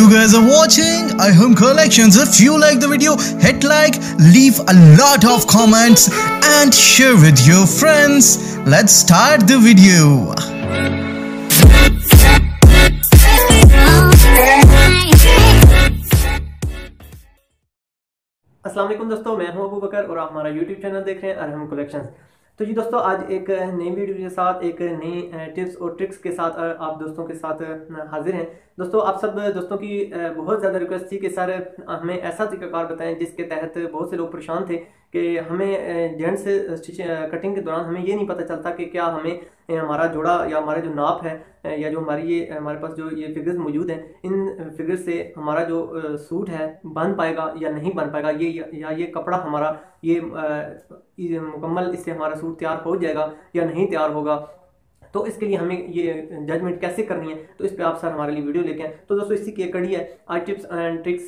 You guys are watching iHome Collections. If you like the video, hit like, leave a lot of comments and share with your friends. Let's start the video. अस्सलाम वालेकुम दोस्तों, मैं हूं अबू बकर और आप हमारा YouTube channel देख रहे हैं अरहम कलेक्शंस। तो जी दोस्तों, आज एक नई वीडियो के साथ एक नई टिप्स और ट्रिक्स के साथ आप दोस्तों के साथ हाजिर हैं। दोस्तों, आप सब दोस्तों की बहुत ज़्यादा रिक्वेस्ट थी कि सर हमें ऐसा तरीकाकार बताएं जिसके तहत बहुत से लोग परेशान थे कि हमें जेंट्स स्टिच कटिंग के दौरान हमें ये नहीं पता चलता कि क्या हमें हमारा जोड़ा या हमारा जो नाप है या जो हमारे पास जो ये फिगर्स मौजूद हैं, इन फिगर्स से हमारा जो सूट है बन पाएगा या नहीं बन पाएगा, ये कपड़ा हमारा ये मुकम्मल इससे हमारा सूट तैयार हो जाएगा या नहीं तैयार होगा। तो इसके लिए हमें ये जजमेंट कैसे करनी है, तो इस पे आप सर हमारे लिए वीडियो लेके आए। तो दोस्तों, इसी की एक कड़ी है आज tips and tricks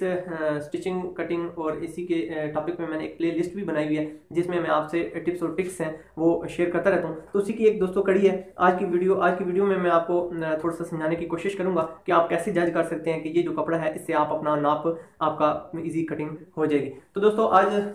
stitching cutting, और इसी के टॉपिक में मैंने एक प्ले लिस्ट भी बनाई हुई है जिसमें मैं आपसे टिप्स और ट्रिक्स हैं वो शेयर करता रहता हूँ। तो उसी की एक दोस्तों कड़ी है आज की वीडियो में मैं आपको थोड़ा सा समझाने की कोशिश करूँगा कि आप कैसे जज कर सकते हैं कि ये जो कपड़ा है इससे आप अपना नाप आपका ईजी कटिंग हो जाएगी। तो दोस्तों, आज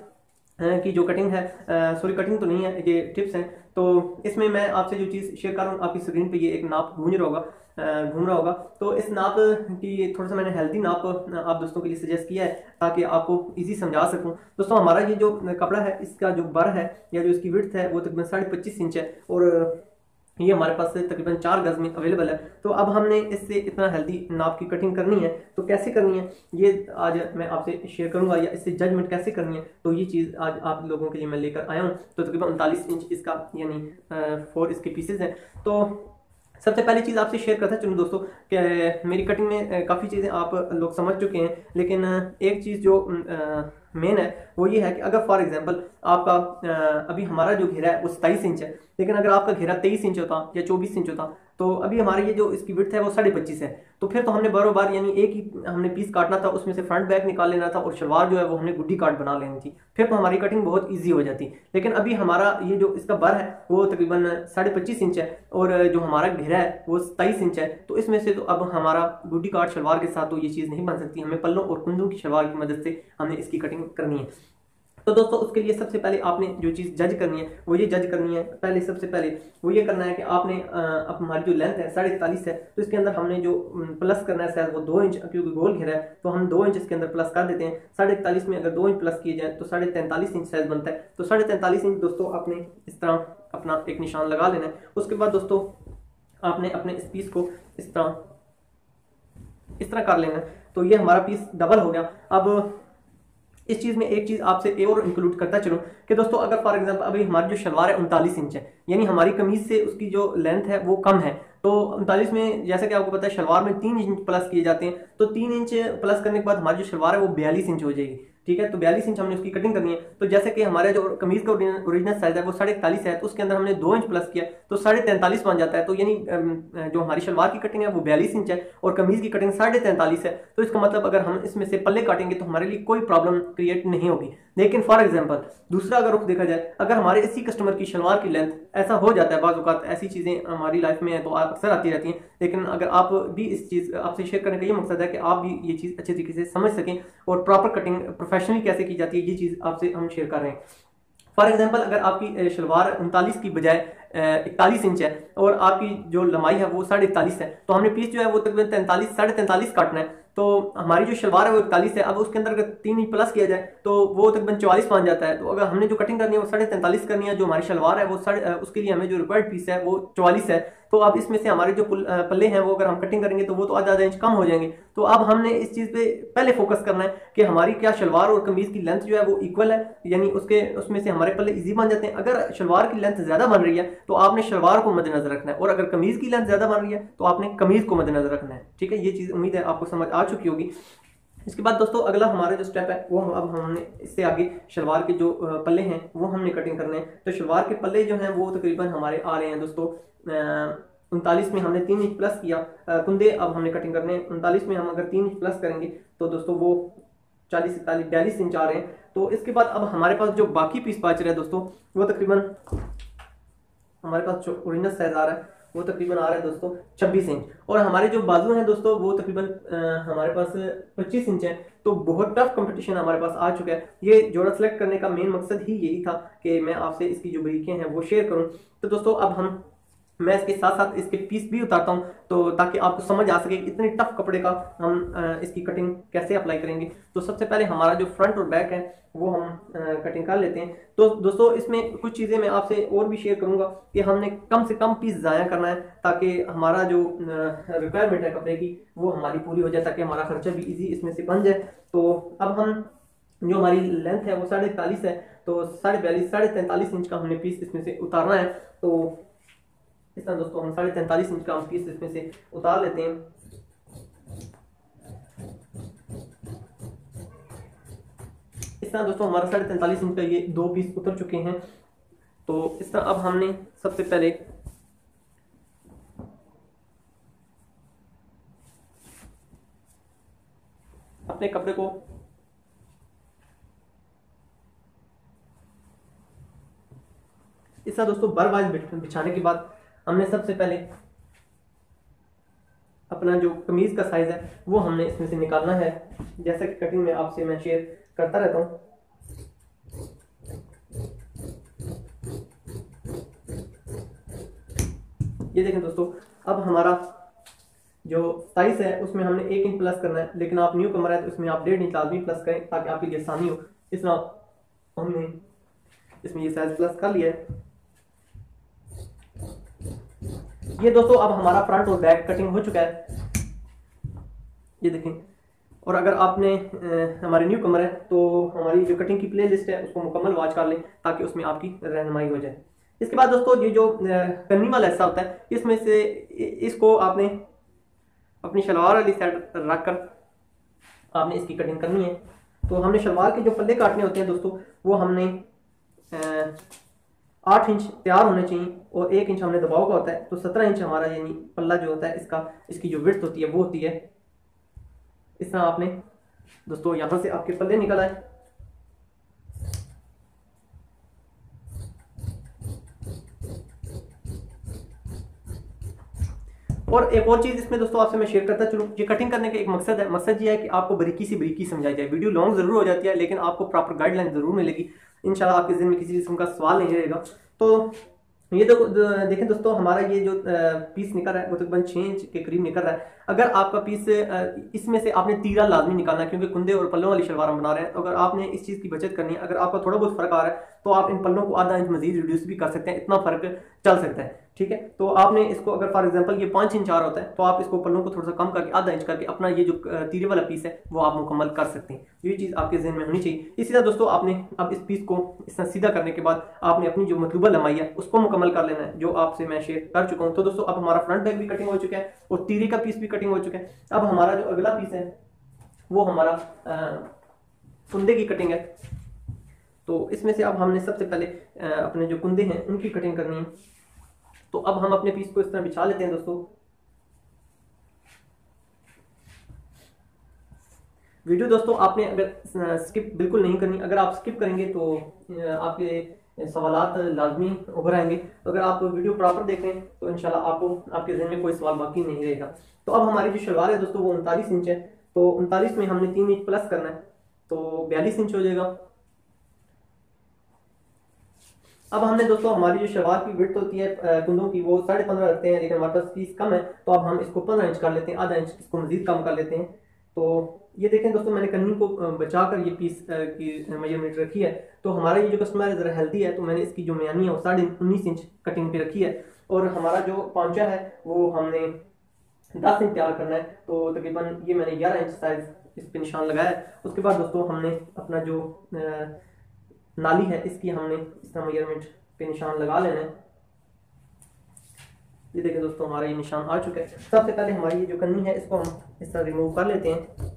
की जो कटिंग है, सॉरी कटिंग तो नहीं है, ये टिप्स हैं। तो इसमें मैं आपसे जो चीज़ शेयर कर रहा हूँ, आपकी स्क्रीन पे ये एक नाप घूम रहा होगा। तो इस नाप की थोड़ा सा मैंने हेल्दी नाप आप दोस्तों के लिए सजेस्ट किया है ताकि आपको इजी समझा सकूं। दोस्तों, हमारा ये जो कपड़ा है इसका जो बर है या जो इसकी विड्थ है वो तकरीबन 25.5 इंच है और ये हमारे पास तकरीबन 4 गज में अवेलेबल है। तो अब हमने इससे इतना हेल्दी नाप की कटिंग करनी है, तो कैसे करनी है ये आज मैं आपसे शेयर करूंगा, या इससे जजमेंट कैसे करनी है तो ये चीज़ आज आप लोगों के लिए मैं लेकर आया हूँ। तो तकरीबन 39 इंच इसका यानी 4 इसके पीसेज हैं। तो सबसे पहली चीज़ आपसे शेयर करता चलूँ दोस्तों कि मेरी कटिंग में काफ़ी चीज़ें आप लोग समझ चुके हैं, लेकिन एक चीज़ जो मेन है वो ये है कि अगर फॉर एग्जांपल आपका अभी हमारा जो घेरा है वो 27 इंच है, लेकिन अगर आपका घेरा 23 इंच होता या 24 इंच होता तो अभी हमारे ये जो इसकी विड्थ है वो 25.5 है। तो फिर तो हमने बार यानी एक ही हमने पीस काटना था, उसमें से फ्रंट बैक निकाल लेना था और शलवार जो है वो हमने गुड्डी काट बना लेनी थी, फिर तो हमारी कटिंग बहुत ईजी हो जाती। लेकिन अभी हमारा ये जो इसका बर है वो तकरीबन 25.5 इंच है और जो हमारा घेरा है वो 27 इंच है। तो इसमें से तो अब हमारा गुड्डी काट शलवार के साथ तो ये चीज़ नहीं बन सकती, हमें पल्लों और कुंदों की शलवार की मदद से हमने इसकी कटिंग करनी है। तो दोस्तों, उसके लिए सबसे पहले आपने जो चीज़ जज करनी है वो ये जज करनी है, सबसे पहले वो ये करना है कि आपने अब हमारी जो लेंथ है 41.5 है, तो इसके अंदर हमने जो प्लस करना है साइज वो 2 इंच, क्योंकि गोल घेरा है तो हम 2 इंच इसके अंदर प्लस कर देते हैं। 41.5 में अगर 2 इंच प्लस किए जाए तो 43.5 इंच साइज बनता है। तो 43.5 इंच दोस्तों आपने इस तरह अपना एक निशान लगा लेना है। उसके बाद दोस्तों आपने अपने इस पीस को इस तरह कर लेना है। तो ये हमारा पीस डबल हो गया। अब इस चीज़ में एक चीज़ आपसे और इंक्लूड करता चलूँ कि दोस्तों अगर फॉर एग्जांपल अभी हमारी जो शलवार है 39 इंच है, यानी हमारी कमीज से उसकी जो लेंथ है वो कम है। तो 39 में जैसा कि आपको पता है शलवार में 3 इंच प्लस किए जाते हैं, तो 3 इंच प्लस करने के बाद हमारी जो शलवार है वो 42 इंच हो जाएगी। ठीक है, तो 42 इंच हमने उसकी कटिंग करनी है। तो जैसे कि हमारा जो कमीज का ओरिजिनल साइज है वो 41.5 है, तो उसके अंदर हमने 2 इंच प्लस किया तो 43.5 बन जाता है। तो यानी जो हमारी शलवार की कटिंग है वो 42 इंच है और कमीज की कटिंग 43.5 है। तो इसका मतलब अगर हम इसमें से पल्ले काटेंगे तो हमारे लिए कोई प्रॉब्लम क्रिएट नहीं होगी। लेकिन फॉर एग्जाम्पल दूसरा अगर रुख देखा जाए, अगर हमारे इसी कस्टमर की शलवार की लेंथ ऐसा हो जाता है, बाज़ औक़ात ऐसी चीज़ें हमारी लाइफ में है तो अक्सर आती रहती हैं, लेकिन अगर आप भी इस चीज़ आपसे शेयर करने का ये मकसद है कि आप भी ये चीज़ अच्छे तरीके से समझ सकें और प्रॉपर कटिंग प्रोफेशनली कैसे की जाती है ये चीज़ आपसे हम शेयर कर रहे हैं। फॉर एग्जाम्पल अगर आपकी शलवार 39 की बजाय 41 इंच है और आपकी जो लंबाई है वो 41.5 है, तो हमने पीस जो है वो तकरीबन 43 काटना है। तो हमारी जो शलवार है वो 41 है, अब उसके अंदर अगर 3 इंच प्लस किया जाए तो वो तकरीबन 44 बन जाता है। तो अगर हमने जो कटिंग करनी है वो 43.5 करनी है, जो हमारी शलवार है वो उसके लिए हमें जो रिक्वायर्ड पीस है वो 44 है। तो अब इसमें से हमारे जो पल्ले हैं वो अगर हम कटिंग करेंगे तो वो तो आधा इंच कम हो जाएंगे। तो अब हमने इस चीज़ पे पहले फोकस करना है कि हमारी क्या शलवार और कमीज की लेंथ जो है वो इक्वल है, यानी उसमें से हमारे पल्ले इजी बन जाते हैं। अगर शलवार की लेंथ ज़्यादा बन रही है तो आपने शलवार को मद्देनजर रखना है, और अगर कमीज की लेंथ ज़्यादा बन रही है तो आपने कमीज को मद्देनजर रखना है। ठीक है, ये चीज़ उम्मीद है आपको समझ आ चुकी होगी। इसके बाद दोस्तों अगला हमारा जो स्टेप है वो अब हमने इससे आगे शलवार के जो पल्ले हैं वो हमने कटिंग करने हैं। तो शलवार के पल्ले जो हैं वो तकरीबन हमारे आ रहे हैं दोस्तों 39 में हमने 3 इंच प्लस किया, कुंदे अब हमने कटिंग करने हैं। 39 में हम अगर 3 इंच प्लस करेंगे तो दोस्तों वो 42 इंच आ रहे हैं। तो इसके बाद अब हमारे पास जो बाकी पीस बच रहा है दोस्तों वो तकरीबन हमारे पास जो ओरिजिनल साइज आ रहा है वो तकरीबन आ रहा है दोस्तों 26 इंच, और हमारे जो बाजू हैं दोस्तों वो तकरीबन हमारे पास 25 इंच है। तो बहुत टफ कंपटीशन हमारे पास आ चुका है। ये जोड़ा सेलेक्ट करने का मेन मकसद ही यही था कि मैं आपसे इसकी जो बारीकियां हैं वो शेयर करूं। तो दोस्तों अब मैं इसके साथ साथ इसके पीस भी उतारता हूं, तो ताकि आपको समझ आ सके इतने टफ कपड़े का हम इसकी कटिंग कैसे अप्लाई करेंगे। तो सबसे पहले हमारा जो फ्रंट और बैक है वो हम कटिंग कर लेते हैं। तो दोस्तों इसमें कुछ चीज़ें मैं आपसे और भी शेयर करूंगा कि हमने कम से कम पीस ज़ाया करना है, ताकि हमारा जो रिक्वायरमेंट है कपड़े की वो हमारी पूरी हो जाए, ताकि हमारा खर्चा भी ईजी इसमें से बन जाए। तो अब हम जो हमारी लेंथ है वो 43.5 है, तो 42.5 43 इंच का हमने पीस इसमें से उतारना है। तो इस तरह दोस्तों हम 43.5 इंच का हम पीस इसमें से उतार लेते हैं। इस तरह दोस्तों हमारा 43.5 इंच का ये 2 पीस उतर चुके हैं। तो इस तरह अब हमने सबसे पहले अपने कपड़े को इस तरह दोस्तों बरवाइज बिछाने के बाद हमने सबसे पहले अपना जो कमीज का साइज है वो हमने इसमें से निकालना है, जैसा कि कटिंग में आपसे मैं शेयर करता रहता हूं। ये देखें दोस्तों, अब हमारा जो साइज है उसमें हमने 1 इंच प्लस करना है, लेकिन आप न्यू कमर है तो इसमें आप 1.5 इंच लाजमी प्लस करें ताकि आपके लिए आसानी हो। इस तरह हमने इसमें ये साइज प्लस कर लिया है। ये दोस्तों अब हमारा फ्रंट और बैक कटिंग हो चुका है, ये देखें। और अगर आपने हमारे न्यू कमर है तो हमारी जो कटिंग की प्ले लिस्ट है उसको मुकम्मल वॉच कर लें ताकि उसमें आपकी रहनुमाई हो जाए। इसके बाद दोस्तों ये जो कन्नी वाला हिस्सा होता है इसमें से इसको आपने अपनी शलवार वाली साइड रख कर आपने इसकी कटिंग करनी है। तो हमने शलवार के जो पल्ले काटने होते हैं दोस्तों वो हमने 8 इंच तैयार होने चाहिए और 1 इंच हमने दबाव का होता है। तो 17 इंच हमारा यानी पल्ला जो होता है इसकी जो विड्थ होती है वो होती है। इस तरह आपने दोस्तों यहां से आपके पल्ले निकल आए। और एक और चीज इसमें दोस्तों आपसे मैं शेयर करता चलूं, ये कटिंग करने का एक मकसद है। मकसद ये है कि आपको बारीकी से बारीकी समझाई जाए। वीडियो लॉन्ग जरूर हो जाती है लेकिन आपको प्रॉपर गाइडलाइन जरूर मिलेगी। इंशाल्लाह आपके ज़हन में किसी किस्म का सवाल नहीं रहेगा। तो ये तो देखें दोस्तों, हमारा ये जो पीस निकल रहा है वो तकरीबन 6 इंच के करीब निकल रहा है। अगर आपका पीस इसमें से आपने तीरा लाजमी निकालना है क्योंकि कुंदे और पल्लों वाली शलवार हम बना रहे हैं। तो अगर आपने इस चीज़ की बचत करनी है, अगर आपका थोड़ा बहुत फर्क आ रहा है तो आप इन पल्लों को आधा इंच मजीद रिड्यूस भी कर सकते हैं, इतना फर्क चल सकता है। ठीक है, तो आपने इसको अगर फॉर एग्जांपल ये 5 इंच आ रहा होता है तो आप इसको पल्लों को थोड़ा सा कम करके आधा इंच करके अपना ये जो तीरे वाला पीस है वो आप मुकम्मल कर सकते हैं। ये चीज़ आपके जहन में होनी चाहिए। इसी तरह दोस्तों आपने अब इस पीस को इस तरह सीधा करने के बाद आपने अपनी जो मतलूबा लंबाई है उसको मुकम्मल कर लेना है, जो आपसे मैं शेयर कर चुका हूँ। तो दोस्तों अब हमारा फ्रंट बैक भी कटिंग हो चुका है और तीरे का पीस भी कटिंग हो चुका है। अब हमारा जो अगला पीस है वो हमारा कुंदे की कटिंग है। तो इसमें से अब हमने सबसे पहले अपने जो कुंदे हैं उनकी कटिंग करनी है। तो अब हम अपने पीस को इस तरह बिछा लेते हैं दोस्तों। वीडियो दोस्तों आपने अगर स्किप बिल्कुल नहीं करनी, अगर आप स्किप करेंगे तो आपके सवालात लाजमी उभर आएंगे। तो अगर आप वीडियो प्रॉपर देख रहे हैं तो इंशाल्लाह आपको आपके जहन में कोई सवाल बाकी नहीं रहेगा। तो अब हमारी जो शलवार है दोस्तों वो 39 इंच है। तो 39 में हमने 3 इंच प्लस करना है तो 42 इंच हो जाएगा। अब हमने दोस्तों हमारी जो शलवार की विड्थ होती है कुंदों की वो 15.5 रखते हैं, लेकिन हमारे पास पीस कम है तो अब हम इसको 15 इंच कर लेते हैं, आधा इंच इसको मजीद कम कर लेते हैं। तो ये देखें दोस्तों, मैंने कन्नी को बचाकर ये पीस की मेजरमेंट रखी है। तो हमारा ये जो कस्टमर है ज़रा हेल्दी है तो मैंने इसकी जो म्यानी है वो 19.5 इंच कटिंग पे रखी है। और हमारा जो पांचा है वो हमने 10 इंच तैयार करना है। तो तकरीबन ये मैंने 11 इंच साइज इस पे निशान लगाया है। उसके बाद दोस्तों हमने अपना जो नाली है इसकी हमने इस तरह मेजरमेंट पे निशान लगा लेना है। ये देखिए दोस्तों हमारा ये निशान आ चुका है। सबसे पहले हमारी ये जो कन्नी है इसको हम इस तरह रिमूव कर लेते हैं।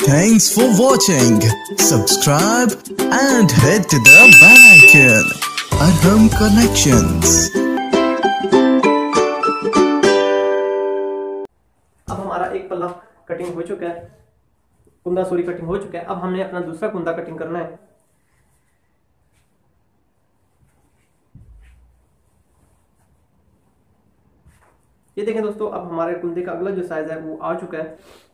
Thanks for watching. Subscribe and hit the bell icon. Arham Collections. अब हमारा एक पल्ला कटिंग हो चुका है, कुंदा सॉरी कटिंग हो चुका है। अब हमने अपना दूसरा कुंदा कटिंग करना है। ये देखें दोस्तों, अब हमारे कुंदे का अगला जो साइज है वो आ चुका है।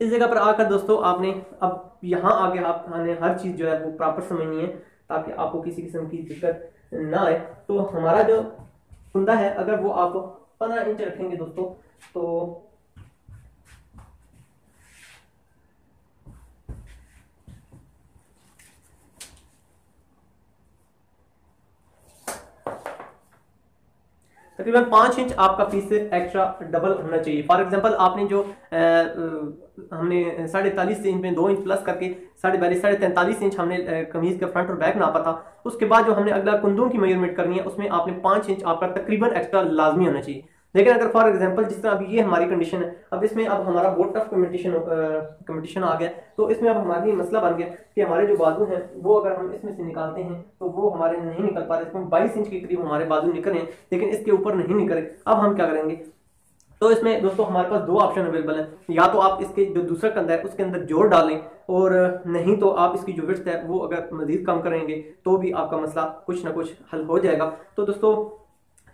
इस जगह पर आकर दोस्तों आपने अब यहाँ आगे आपने हर चीज जो है वो प्रॉपर समझनी है ताकि आपको किसी किस्म की दिक्कत ना आए। तो हमारा जो कुंदा है अगर वो आप 15 इंच रखेंगे दोस्तों तो तकरीबन 5 इंच आपका पीस एक्स्ट्रा डबल होना चाहिए। फॉर एग्जांपल आपने जो हमने 43.5 इंच में 2 इंच प्लस करके 42.5 43 इंच हमने कमीज का फ्रंट और बैक नापा था। उसके बाद जो हमने अगला कुंदों की मेजरमेंट करनी है उसमें आपने 5 इंच आपका तकरीबन एक्स्ट्रा लाजमी होना चाहिए। लेकिन अगर फॉर एग्जांपल जिस तरह अभी ये हमारी कंडीशन है, अब इसमें अब हमारा बहुत टफ कंपटीशन आ गया, तो इसमें अब हमारे लिए मसला बन गया कि हमारे जो बाजू हैं वो अगर हम इसमें से निकालते हैं तो वो हमारे नहीं निकल पा रहे। इसमें 22 इंच के करीब हमारे बाजू निकले हैं लेकिन इसके ऊपर नहीं निकले। अब हम क्या करेंगे? तो इसमें दोस्तों हमारे पास दो ऑप्शन अवेलेबल है, या तो आप इसके जो दूसरा कंधा है उसके अंदर जोड़ डालें, और नहीं तो आप इसकी जो विड्थ है वो अगर मजीद कम करेंगे तो भी आपका मसला कुछ ना कुछ हल हो जाएगा। तो दोस्तों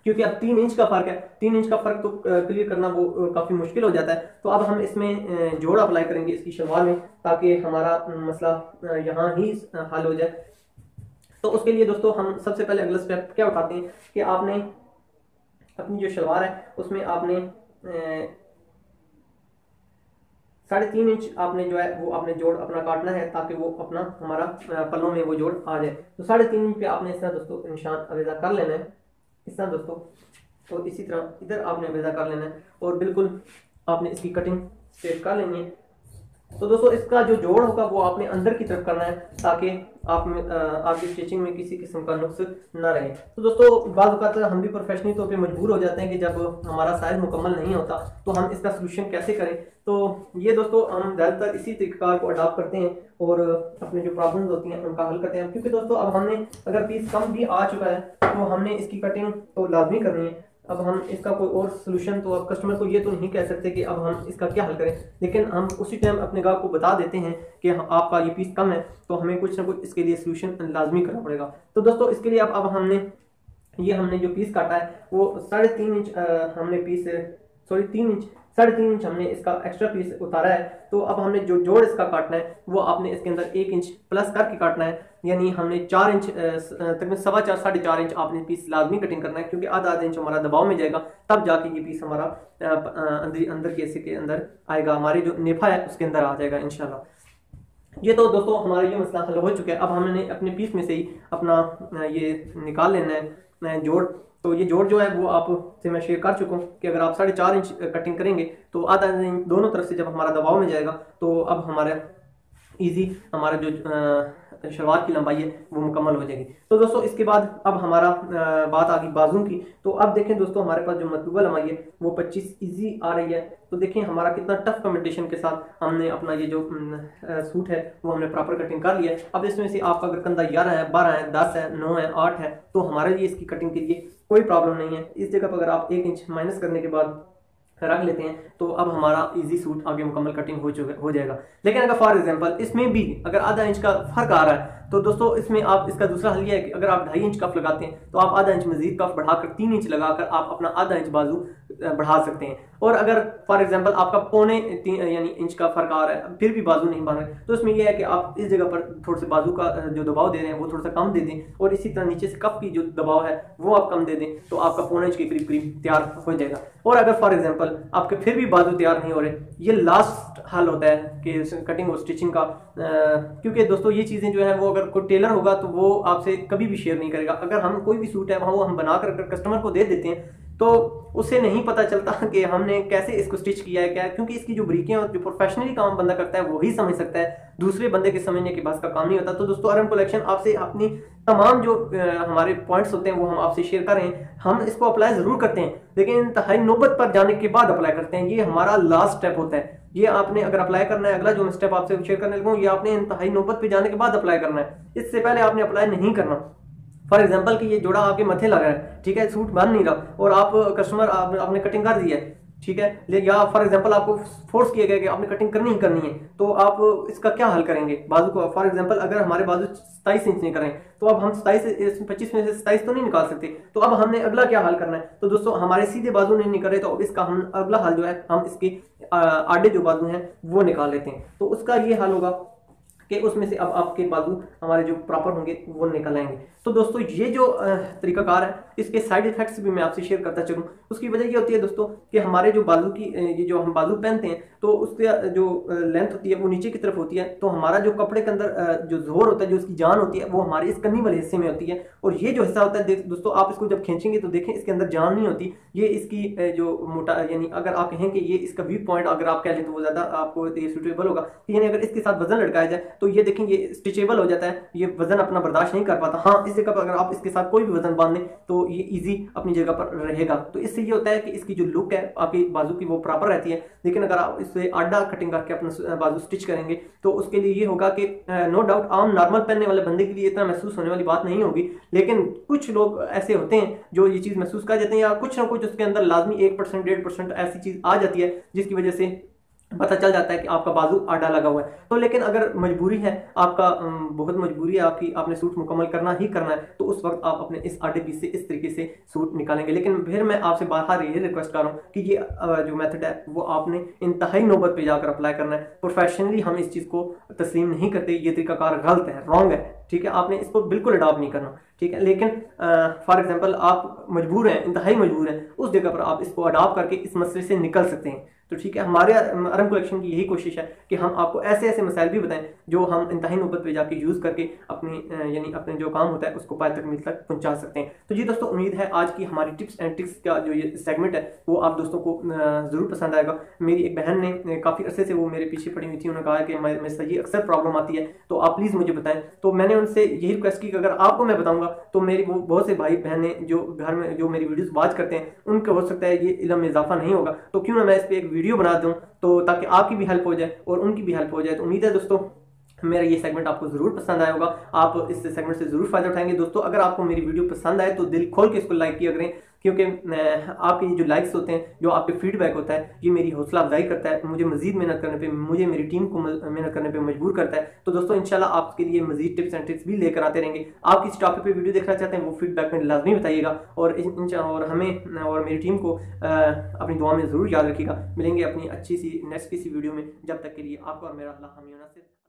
क्योंकि अब 3 इंच का फर्क है, 3 इंच का फर्क तो क्लियर करना वो काफी मुश्किल हो जाता है। तो अब हम इसमें जोड़ अप्लाई करेंगे इसकी शलवार में ताकि हमारा मसला यहाँ ही हल हो जाए। तो उसके लिए दोस्तों हम सबसे पहले अगला स्टेप क्या उठाते हैं कि आपने अपनी जो शलवार है उसमें आपने 3.5 इंच आपने जो है वो आपने जोड़ अपना काटना है ताकि वो अपना हमारा पल्लों में वो जोड़ आ जाए। तो 3.5 इंच पे आपने इस तरह दोस्तों निशान अवेजा कर लेना है, इस तरह दोस्तों। तो इसी तरह इधर आपने अवेजा कर लेना है और बिल्कुल आपने इसकी कटिंग स्ट्रेट कर लेनी है। तो दोस्तों इसका जो जोड़ होगा वो आपने अंदर की तरफ करना है ताकि आपकी स्टिचिंग में किसी किस्म का नुक्स ना रहे। तो दोस्तों बाज़ औक़ात हम भी प्रोफेशनली तौर पे मजबूर हो जाते हैं कि जब हमारा साइज मुकम्मल नहीं होता तो हम इसका सोल्यूशन कैसे करें। तो ये दोस्तों हम ज़्यादातर इसी तरीक़ाकार को अडॉप्ट करते हैं और अपने जो प्रॉब्लम्स होती हैं उनका हल करते हैं। क्योंकि दोस्तों अब हमने अगर पीस कम भी आ चुका है तो हमने इसकी कटिंग तो लाजमी करनी है। अब हम इसका कोई और सोल्यूशन तो अब कस्टमर को ये तो नहीं कह सकते कि अब हम इसका क्या हल करें, लेकिन हम उसी टाइम अपने ग्राहक को बता देते हैं कि आपका ये पीस कम है तो हमें कुछ ना कुछ इसके लिए सोल्यूशन लाजमी करना पड़ेगा। तो दोस्तों इसके लिए अब हमने जो पीस काटा है वो 3.5 इंच हमने पीस 3.5 इंच हमने इसका एक्स्ट्रा पीस उतारा है। तो अब हमने जो जोड़ इसका काटना है वो आपने इसके अंदर 1 इंच प्लस करके काटना है, यानी हमने 4 इंच तकरीबन 4.25 4.5 इंच आपने पीस लाजमी कटिंग करना है क्योंकि आधा इंच हमारा दबाव में जाएगा, तब जाके ये पीस हमारा अंदर के हिस्से के अंदर आएगा, हमारी जो नेफा है उसके अंदर आ जाएगा इंशाल्लाह। ये तो दोस्तों हमारा ये मसला हल हो चुका है। अब हमने अपने पीस में से ही अपना ये निकाल लेना है जोड़। तो ये जोड़ जो है वो आपसे मैं शेयर कर चुका हूँ कि अगर आप 4.5 इंच कटिंग करेंगे तो आधा इंच दोनों तरफ से जब हमारा दबाव में जाएगा तो अब हमारा हमारा जो शलवार की लंबाई है वो मुकम्मल हो जाएगी। तो दोस्तों इसके बाद अब हमारा बात आ गई बाजू की। तो अब देखें दोस्तों हमारे पास जो मतलूबा लंबाई है वो 25 ईजी आ रही है। तो देखें हमारा कितना टफ कॉम्बिनेशन के साथ हमने अपना ये जो सूट है वो हमने प्रॉपर कटिंग कर लिया है। अब इसमें से आपका अगर कंधा 11 है, 12 है, 10 है, 9 है, 8 है तो हमारे लिए इसकी कटिंग के लिए कोई प्रॉब्लम नहीं है। इस जगह पर अगर आप 1 इंच माइनस करने के बाद रख लेते हैं तो अब हमारा इजी सूट आगे मुकम्मल कटिंग हो जाएगा। लेकिन अगर फॉर एग्जांपल इसमें भी अगर आधा इंच का फर्क आ रहा है तो दोस्तों इसमें आप इसका दूसरा हल ये है कि अगर आप 2.5 इंच कफ लगाते हैं तो आप आधा इंच मजीद कफ बढ़ाकर 3 इंच लगाकर आप अपना आधा इंच बाजू बढ़ा सकते हैं। और अगर फॉर एग्जांपल आपका 0.25 यानी इंच का फर्क आ रहा है फिर भी बाजू नहीं बन रहा है तो इसमें यह है कि आप इस जगह पर थोड़े से बाजू का जो दबाव दे रहे हैं वो थोड़ा सा कम दे दें और इसी तरह नीचे से कफ की जो दबाव है वो आप कम दे दें तो आपका 0.25 इंच के करीब करीब तैयार हो जाएगा। और अगर फॉर एग्जांपल आपके फिर भी बाजू तैयार नहीं हो रहे, ये लास्ट हल होता है कि कटिंग और स्टिचिंग का, क्योंकि दोस्तों ये चीज़ें जो है वो अगर कोई टेलर होगा तो वो आपसे कभी भी शेयर नहीं करेगा। अगर हम कोई भी सूट है वो हम बनाकर अगर कस्टमर को दे देते हैं तो उसे नहीं पता चलता कि हमने कैसे इसको स्टिच किया है क्या, क्योंकि इसकी जो ब्रीकें और जो प्रोफेशनली काम बंदा करता है वही समझ सकता है, दूसरे बंदे के समझने के बस का काम नहीं होता। तो दोस्तों अरहम कलेक्शन आपसे अपनी तमाम जो हमारे पॉइंट्स होते हैं वो हम आपसे शेयर कर रहे हैं। हम इसको अप्लाई जरूर करते हैं लेकिन इंतहाई नौबत पर जाने के बाद अप्लाई करते हैं, ये हमारा लास्ट स्टेप होता है। ये आपने अगर अप्लाई करना है, अगला जो मैं स्टेप आपसे शेयर करने लगा हूँ, ये आपने इंतहाई नौबत पे जाने के बाद अप्लाई करना है, इससे पहले आपने अप्लाई नहीं करना। फॉर एग्जाम्पल कि ये जोड़ा आपके मथे लग रहा है, ठीक है, सूट बन नहीं रहा और आप कस्टमर आपने कटिंग कर दी है, ठीक है, या फॉर एग्जांपल आपको फोर्स किया गया कि आपने कटिंग करनी ही करनी है, तो आप इसका क्या हल करेंगे बाजू को। फॉर एग्जांपल अगर हमारे बाजू 27 इंच नहीं करें तो अब हम 25 में से 27 तो नहीं निकाल सकते, तो अब हमने अगला क्या हल करना है। तो दोस्तों हमारे सीधे बाजू नहीं निकल रहे, तो अब इसका हम अगला हल जो है हम इसके आड़े जो बाजू हैं वो निकाल लेते हैं। तो उसका ये हल होगा कि उसमें से अब आपके बाजू हमारे जो प्रॉपर होंगे वो निकल आएंगे। तो दोस्तों ये जो तरीकाकार है, इसके साइड इफेक्ट्स भी मैं आपसे शेयर करता चलूँ। उसकी वजह ये होती है दोस्तों कि हमारे जो बाजू की ये जो हम बाजू पहनते हैं तो उसका जो लेंथ होती है वो नीचे की तरफ होती है, तो हमारा जो कपड़े के अंदर जो जोर होता है, जो उसकी जान होती है, वो हमारे इस कन्नी वाले हिस्से में होती है। और ये जो हिस्सा होता है दोस्तों, आप इसको जब खींचेंगे तो देखें इसके अंदर जान नहीं होती। ये इसकी जो मोटा, यानी अगर आप कहें कि ये इसका व्यू पॉइंट अगर आप कह लें तो वो ज्यादा आपको ये सूटेबल होगा। यानी अगर इसके साथ वजन लटकाया जाए तो ये देखें ये स्ट्रेचेबल हो जाता है, ये वजन अपना बर्दाश्त नहीं कर पाता। हाँ, इस जगह पर अगर आप इसके साथ कोई भी वजन बांध दें तो ये इजी अपनी जगह पर रहेगा। तो इससे ये होता है कि इसकी जो लुक है आपकी बाजू की वो प्रॉपर रहती है। लेकिन अगर आप इससे आडा कटिंग करके अपना बाजू स्टिच करेंगे तो उसके लिए ये होगा कि नो डाउट आम नॉर्मल पहनने वाले बंदे के लिए इतना महसूस होने वाली बात नहीं होगी, लेकिन कुछ लोग ऐसे होते हैं जो ये चीज महसूस कर जाते हैं, या कुछ ना कुछ उसके अंदर लाजमी 1% 1.5% ऐसी चीज आ जाती है जिसकी वजह से पता चल जाता है कि आपका बाजू आड़ा लगा हुआ है। तो लेकिन अगर मजबूरी है आपका, बहुत मजबूरी है आपकी, आपने सूट मुकम्मल करना ही करना है, तो उस वक्त आप अपने इस आड़े पीस से इस तरीके से सूट निकालेंगे। लेकिन फिर मैं आपसे बार ये रिक्वेस्ट कर रहा हूँ कि ये जो मेथड है वो आपने इंतहाई नौबत पे जाकर अप्लाई करना है। प्रोफेशनली हम इस चीज़ को तस्लीम नहीं करते, ये तरीकाकार गलत है, रॉन्ग है, ठीक है, आपने इसको बिल्कुल अडॉप्ट नहीं करना, ठीक है। लेकिन फॉर एग्जांपल आप मजबूर हैं, इंतहाई मजबूर हैं, उस जगह पर आप इसको अडॉप्ट करके इस मसले से निकल सकते हैं। तो ठीक है, हमारे अरहम कलेक्शन की यही कोशिश है कि हम आपको ऐसे ऐसे मसाइल भी बताएं जो हम इंतहाई नौबत पे जाके यूज़ करके अपनी यानी अपने जो काम होता है उसको पाए तकमील तक पहुंचा सकते हैं। तो जी दोस्तों, उम्मीद है आज की हमारी टिप्स एंड ट्रिक्स का जो ये सेगमेंट है वो आप दोस्तों को ज़रूर पसंद आएगा। मेरी एक बहन ने काफ़ी अरसे से वो मेरे पीछे पड़ी हुई थी, उन्होंने कहा कि मेरे से ये अक्सर प्रॉब्लम आती है, तो आप प्लीज़ मुझे बताएं। तो मैंने उनसे यही रिक्वेस्ट की कि अगर आपको मैं बताऊँगा तो मेरी वो बहुत से भाई बहनें जो घर में जो मेरी वीडियोज़ वॉच करते हैं उनका हो सकता है ये इल्म में इजाफा नहीं होगा, तो क्यों ना मैं इस पर एक वीडियो बना दूँ तो ताकि आपकी भी हेल्प हो जाए और उनकी भी हेल्प हो जाए। तो उम्मीद है दोस्तों मेरा ये सेगमेंट आपको जरूर पसंद आया होगा, आप इस सेगमेंट से जरूर फायदा उठाएंगे। दोस्तों अगर आपको मेरी वीडियो पसंद आए तो दिल खोल के इसको लाइक किया करें, क्योंकि आपके ये जो लाइक्स होते हैं, जो आपके फीडबैक होता है, ये मेरी हौसला अफजाई करता है, मुझे मजीद मेहनत करने पे, मुझे मेरी टीम को मेहनत करने पे मजबूर करता है। तो दोस्तों इंशाल्लाह आपके लिए मजीद टिप्स एंड ट्रिक्स भी लेकर आते रहेंगे। आप किस टॉपिक पे वीडियो देखना चाहते हैं वो फीडबैक में लाजमी बताइएगा, और हमें और मेरी टीम को अपनी दुआ में ज़रूर याद रखिएगा। मिलेंगे अपनी अच्छी सी नेक्स्ट किसी वीडियो में, जब तक के लिए आपका और मेरा अल्लाह हामी नासिर।